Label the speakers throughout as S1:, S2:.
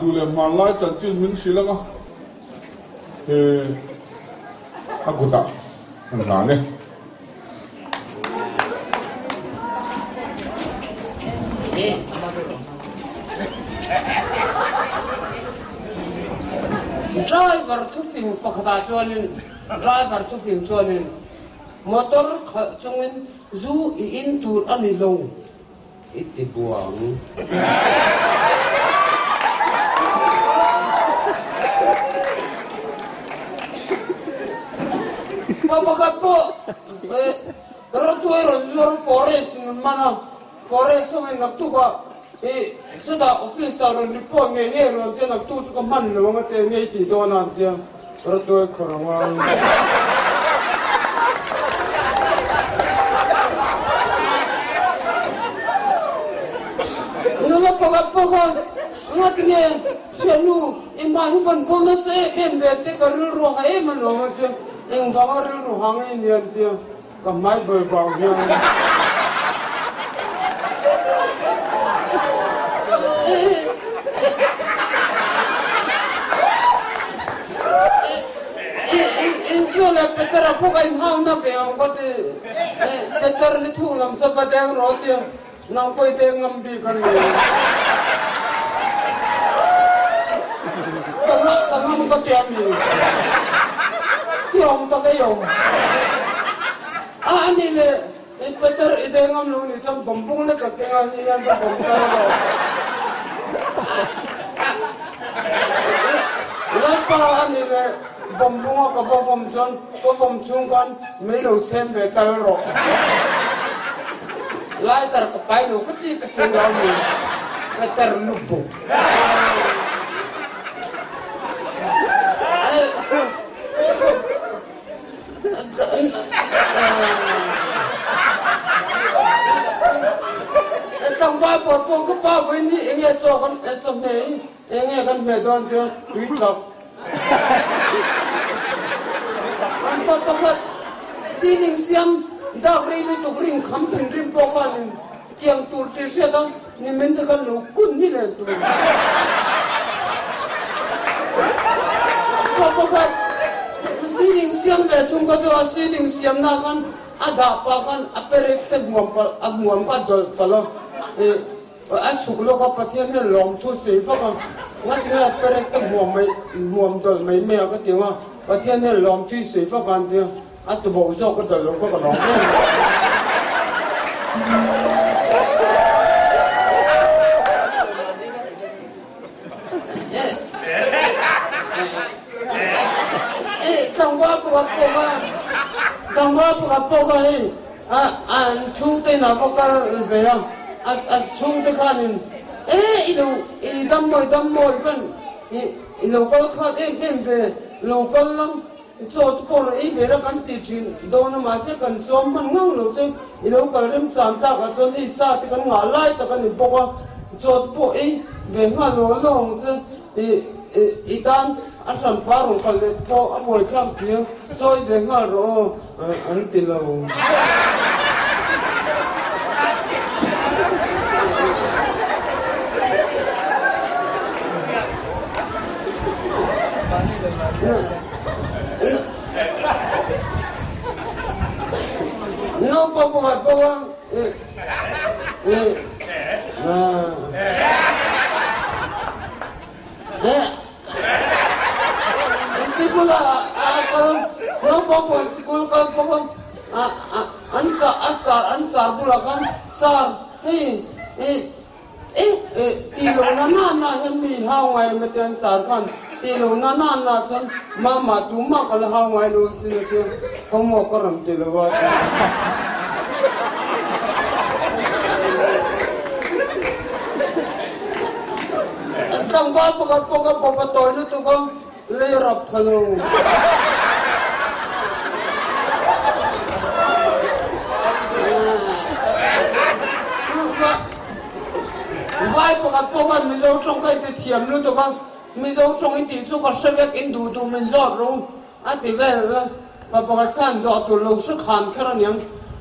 S1: ดูเลยมาไล่จันจินมินสิละก็aku tak kenal ni.
S2: Driver tu film pakata chuanin driver tu film chuanin motor chungin zu in tur ani lo iti buang Papa po, ratuero zero forest mana forest so nagtuga sudah office aron report nge hero te nagtu ko man lo ngate nge ti donan te ratuero korangan Nula papa ngatne selu iman ban bonus embe te karul ro hai man lo ngate Eng bangaril ruhangin yan dia kamay berbang yang. Insyaallah Peter aku kain hau na peong kote Peter litu ngam sabadang roti nang koi te ngambi kan ni. Tengah muka tiami. Yong tak yong. Ani le, Peter ide ngam lu ni cam bombong le kakengan ni yang bombong lo. Lepas ani le bombong ka bom chung kan mai lo sem ve tal ro. Lai tar ka pai lo kati kakengan ni. Peter lupu. Trong vai bộ phong cái bao với nhị nghe cho con trong thế nghe con về đoàn chưa quý lộc anh có tông hết xin đình xem đạo ri với tục ring khám từng rim bộ con kiềng tụt xe đó nhưng mình thì con lũ cún như lên tụi có tông hết xin đình xem về chúng có cho xin đình xem nào con ada apa kan aperitif muam ka dol kalau asuklo ka pathian ne lom thu se fa ka ngati na aperitif muam dol mai me ka tinga pathian ne lom thu se fa kan dia atu bo zo ka dol ko ka lom Tangga apa hei, chung te na apa về không? Chung te kanin, idam moi kan, local kan về local lắm, cho tôi về là kan ti chin, đó là mà sẽ kan xóm man ngang lo chứ, local rim chạm ta cái cho đi xa thì kan ngã lại ta kan đi bốc cho tôi về ngã lo chứ, idan asan parung kalau po amoi kam sih, soy dengar ro antilo. No papa, Sikula kalau no papa sikul kalau papa ansar pula kan sar tilo nana hemi hawai meten sar kan tilo nana chan mama tuma kalau hawai lo sini tu kamu koram tilo wat Tang papa toy nu tu kan lerap hello vai paka mizo trong cái thiểm luôn tụi con mizo trong cái tí số con sẽ biết in đủ tụi mình giọt luôn anh thì về là paka khan giọt tụi lâu sức hàn cái này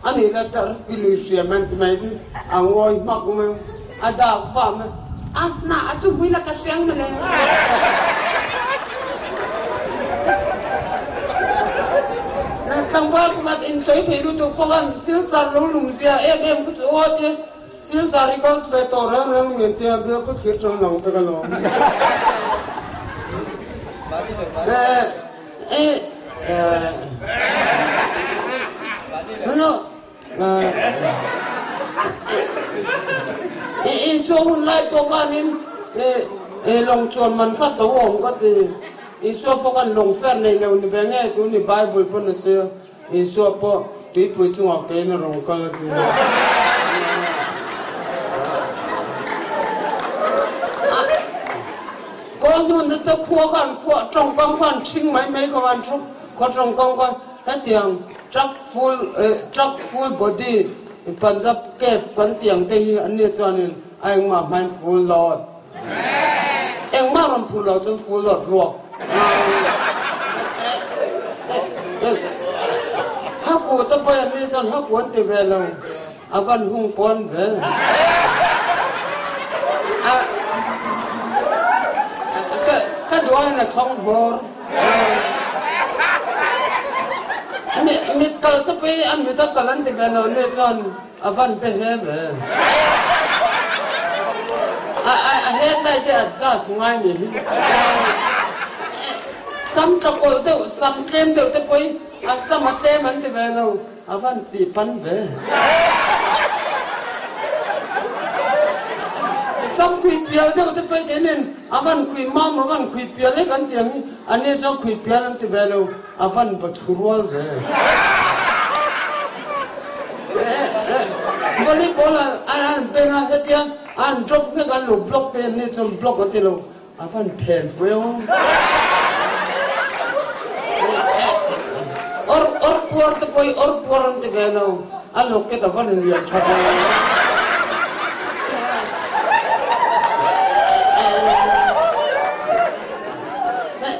S2: anh ấy là tờ cái lưỡi xiêm anh thì mấy chứ anh ngồi mặc mình anh đã phạm na achu bui la ka siang mane na tang ba ku kat in soi thei lu tu ko kan sil chan lo lung sia em ku chu o ti sil cha ri kon tre to rang rang mi te bia ku thir chang long ta ka lo no so hun lai to kan in long chuan man khat to om ka ti so po kan long fer nei lo ni benge tu ni bible pon se so po ti pui chu ngak pe na rong ka la ti ko nu na to kho kan kho trong kong kan ching mai mai ko an chu ko trong kong ko ha tiang truck full body Punjab ke pan tiang te hi an ni chuanin ai ma mindful lord eng ma ram phu lo chun full lord ruak ha ku to pa an ni chun ha ku an te ve lo avan hung pon ve ka duai na chong bor mit kal to pe an mi ta kalan te ve lo ni chun avan te he ve I had like that just money. Some couple do, some claim do the boy, some claim and the fellow. I want to see Panve. Some quit Piel do the boy in. I want quit Mamma, one quit Piel and the and there's a quit Piel and the fellow. I want but who roll there. Volleyball and Benahetia. And drop me a low block pen, need some block of the I found pen for you. Or poor the boy, or poor on the fellow. I look at the one in your trouble.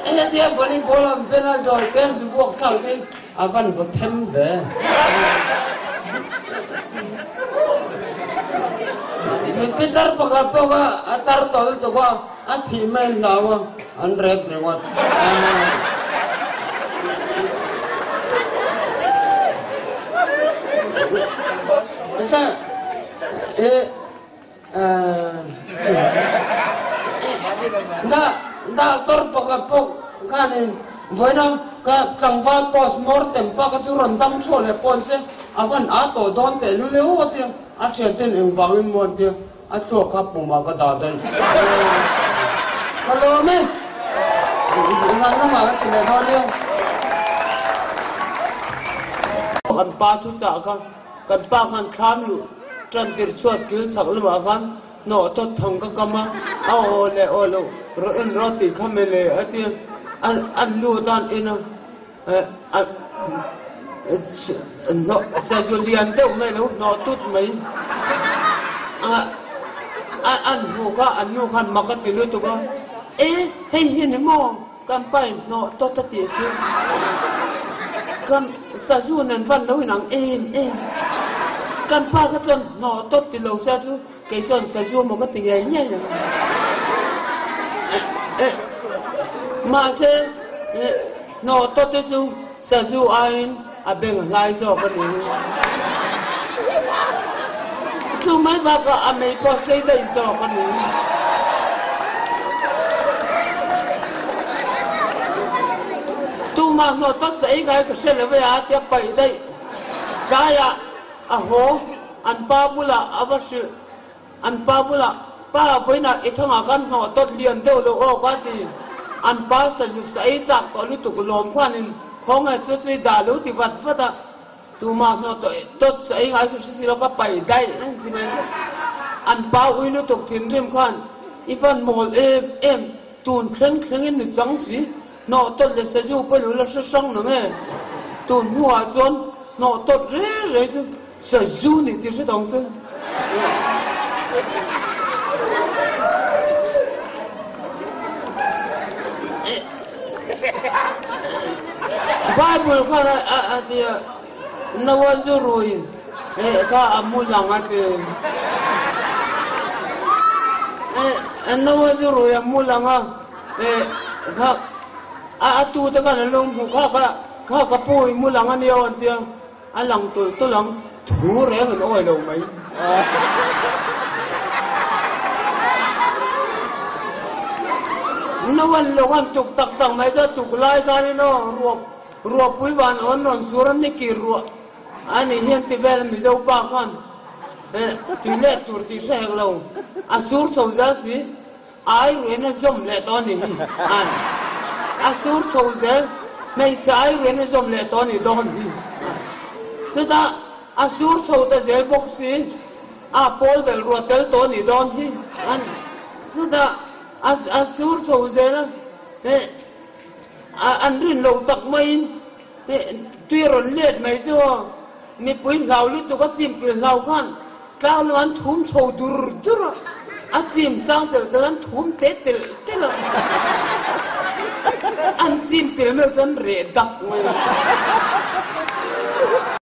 S2: And the volleyball and Benazor tends to walk something. I found for 10 there. Peter pagapoga atar tol to ko athi men lawa unrep rengot da tor pagapok kanin voina ka tangwa post mortem pa ka churon dam chole ponse avan ato don te lu le o ti a chen ten eng bangin mon ti a to ka puma ka da dai hello men nang na ma ti le ho le kan pa tu cha kan pa kan kham lu tran tir chuat kil sak lu ma kan no to thong ka kama a o lo ro en ro ti khamele ati an lu dan ina no sa julian deu me lo no tut mai an nu kan makati lu to ka hei hin mo kan pai no to ta ti chu kan sa ju nan van lo nang kan pa ka chon no to ti lo sa chu ke chon sa ju mo ka ti ye nya ma se no to te chu sa ju ain a beng lai zo ka ni chu mai ba ka a mei po sei dai zo ka ni tu ma no to sei ga ka se le ve a te pai dai ka ya a ho an pa bula avashi an pa bula pa voina ithanga kan no to lian deu lo o ka ti an pa sa ju sai chak to lu tu lom khanin khong a chu chui da lu ti wat fata tu ma no to sai ga ku si lo ka pai dai ti mai an pa ui lu tu thin rim khan ifan mol em tun khreng in ni chang si no to le sa ju pa lu la sang no nge tun hua chon no to re chu sa ju ni ti se dong chu Bible kana atia nawazurui ka amulang ate anh nói gì rồi em mua lăng à tu ta cái lông khá cái bôi mua lăng anh yêu anh tia anh lăng tôi lăng thú rẻ hơn ôi đâu mấy nó vẫn lúc anh chụp tắc mấy cái chụp lại cái nó ruột quý văn ôn non suran này kì ruột anh ấy hiện tại về mình giàu bạc con tuy lệ tuổi tuy sẹo lâu sur sầu giá gì ai rồi nó zoom lệ to này sur sầu giá mấy sai rồi nó zoom lệ to này đòn đi thế ta sur sầu ta dễ bốc xí Paul del ruột del to này đòn đi thế ta sur sầu giá đó anh rin lâu tắc mấy tuy rồi liệt mấy chưa mi bui lau lít tôi có chim bui lau con cao nó ăn thúm sầu dur chim sang từ cái ăn thúm tết là ăn chim bui mới con rẻ đặc